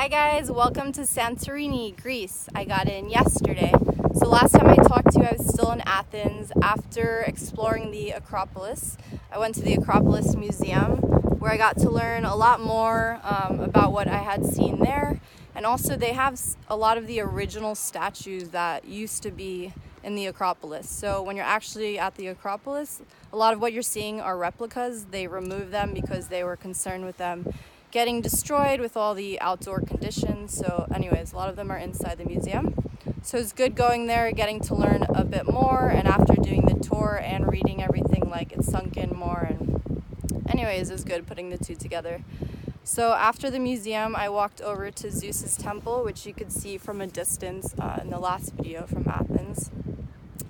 Hi guys, welcome to Santorini, Greece. I got in yesterday. So last time I talked to you, I was still in Athens. After exploring the Acropolis, I went to the Acropolis Museum where I got to learn a lot more about what I had seen there. And also they have a lot of the original statues that used to be in the Acropolis. So when you're actually at the Acropolis, a lot of what you're seeing are replicas. They removed them because they were concerned with them getting destroyed with all the outdoor conditions. So anyways, a lot of them are inside the museum. So it's good going there, getting to learn a bit more, and after doing the tour and reading everything, like it sunk in more. And anyways, it was good putting the two together. So after the museum, I walked over to Zeus's temple, which you could see from a distance in the last video from Athens,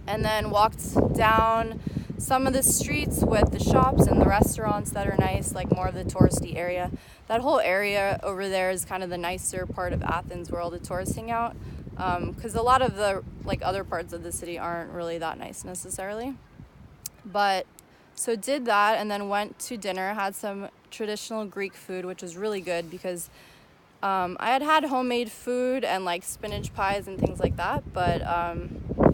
and then walked down some of the streets with the shops and the restaurants that are nice, like more of the touristy area. That whole area over there is kind of the nicer part of Athens where all the tourists hang out, because a lot of the other parts of the city aren't really that nice necessarily. But so did that and then went to dinner, had some traditional Greek food, which was really good because I had homemade food and like spinach pies and things like that, but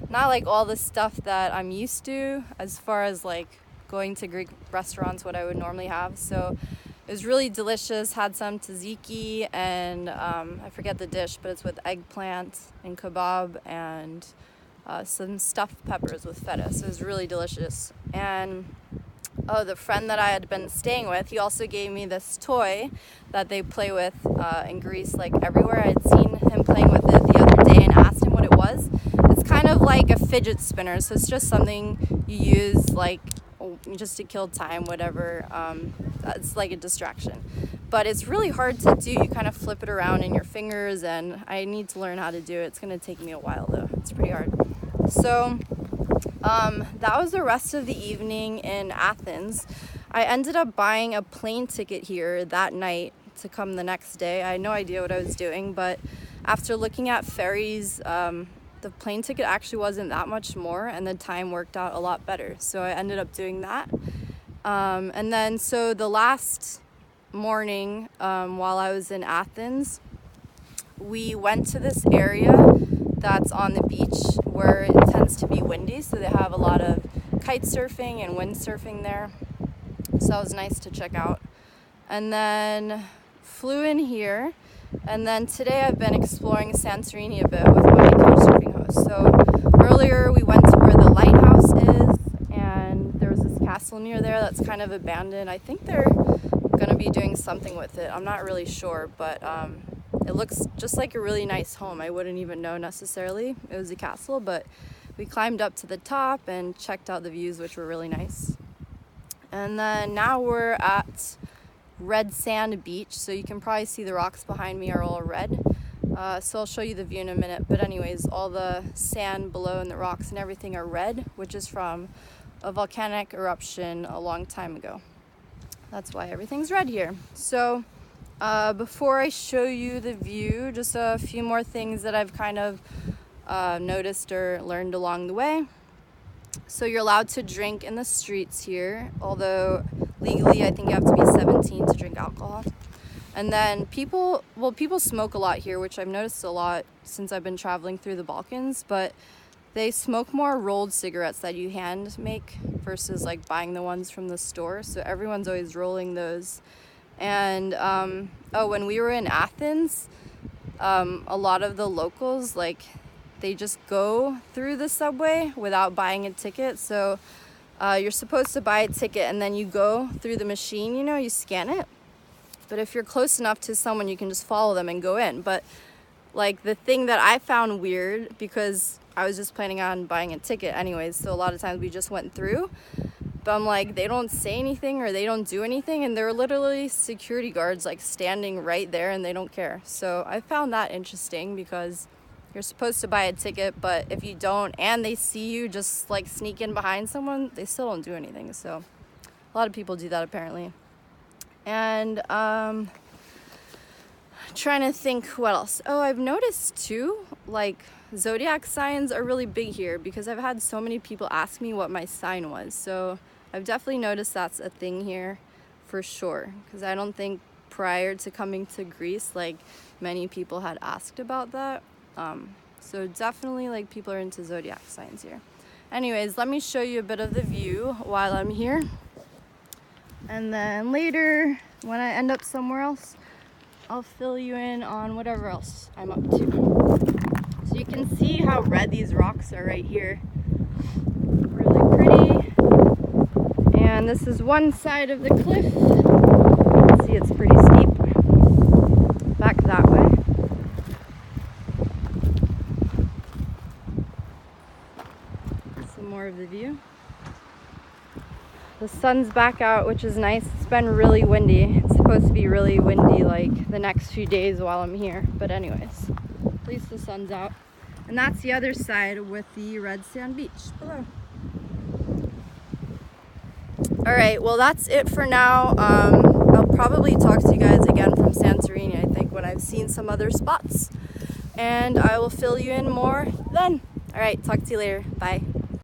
not like all the stuff that I'm used to as far as like going to Greek restaurants, what I would normally have. So it was really delicious. Had some tzatziki and I forget the dish, but it's with eggplant and kebab and some stuffed peppers with feta. So it was really delicious. And the friend that I had been staying with, he also gave me this toy that they play with in Greece, like everywhere. I had seen him playing with it the other day and asked him what it was. It's kind of like a fidget spinner, so it's just something you use like just to kill time, whatever. It's like a distraction. But it's really hard to do. You kind of flip it around in your fingers, and I need to learn how to do it. It's going to take me a while, though. It's pretty hard. So that was the rest of the evening in Athens. I ended up buying a plane ticket here that night to come the next day. I had no idea what I was doing, but after looking at ferries, the plane ticket actually wasn't that much more, and the time worked out a lot better. So I ended up doing that. And then so the last morning, while I was in Athens, we went to this area that's on the beach where it tends to be windy, so they have a lot of kite surfing and windsurfing there. So that was nice to check out. And then flew in here, and then today I've been exploring Santorini a bit with my couchsurfing host. So earlier we went to where the lighthouse is, and there was this castle near there that's kind of abandoned. I think they're going to be doing something with it. I'm not really sure, but it looks just like a really nice home. I wouldn't even know necessarily it was a castle, but we climbed up to the top and checked out the views, which were really nice. And then now we're at Red Sand Beach, so you can probably see the rocks behind me are all red. So I'll show you the view in a minute. But anyways, all the sand below and the rocks and everything are red, which is from a volcanic eruption a long time ago. That's why everything's red here. So before I show you the view, just a few more things that I've kind of noticed or learned along the way. So you're allowed to drink in the streets here, although legally I think you have to be 17 to drink alcohol. And then people smoke a lot here, which I've noticed a lot since I've been traveling through the Balkans, but they smoke more rolled cigarettes that you hand make versus like buying the ones from the store. So everyone's always rolling those. And when we were in Athens, a lot of the locals, they just go through the subway without buying a ticket. So you're supposed to buy a ticket and then you go through the machine, you scan it. But if you're close enough to someone, you can just follow them and go in. But like the thing that I found weird, because I was just planning on buying a ticket anyways, so a lot of times we just went through. But I'm like, they don't say anything or they don't do anything, and there are literally security guards like standing right there and they don't care. So I found that interesting because you're supposed to buy a ticket, but if you don't and they see you just like sneak in behind someone, they still don't do anything. So a lot of people do that apparently. And trying to think what else. Oh, I've noticed too, like zodiac signs are really big here because I've had so many people ask me what my sign was. So I've definitely noticed that's a thing here for sure, because I don't think prior to coming to Greece, like many people had asked about that. So definitely like people are into zodiac signs here. Anyways, let me show you a bit of the view while I'm here. And then later, when I end up somewhere else, I'll fill you in on whatever else I'm up to. So you can see how red these rocks are right here. Really pretty. And this is one side of the cliff. You can see it's pretty steep. Back that way. Some more of the view. The sun's back out, which is nice. It's been really windy. It's supposed to be really windy like the next few days while I'm here. But anyways, at least the sun's out. And that's the other side with the red sand beach below. Alright, well that's it for now. I'll probably talk to you guys again from Santorini, I think, when I've seen some other spots. And I will fill you in more then. Alright, talk to you later. Bye.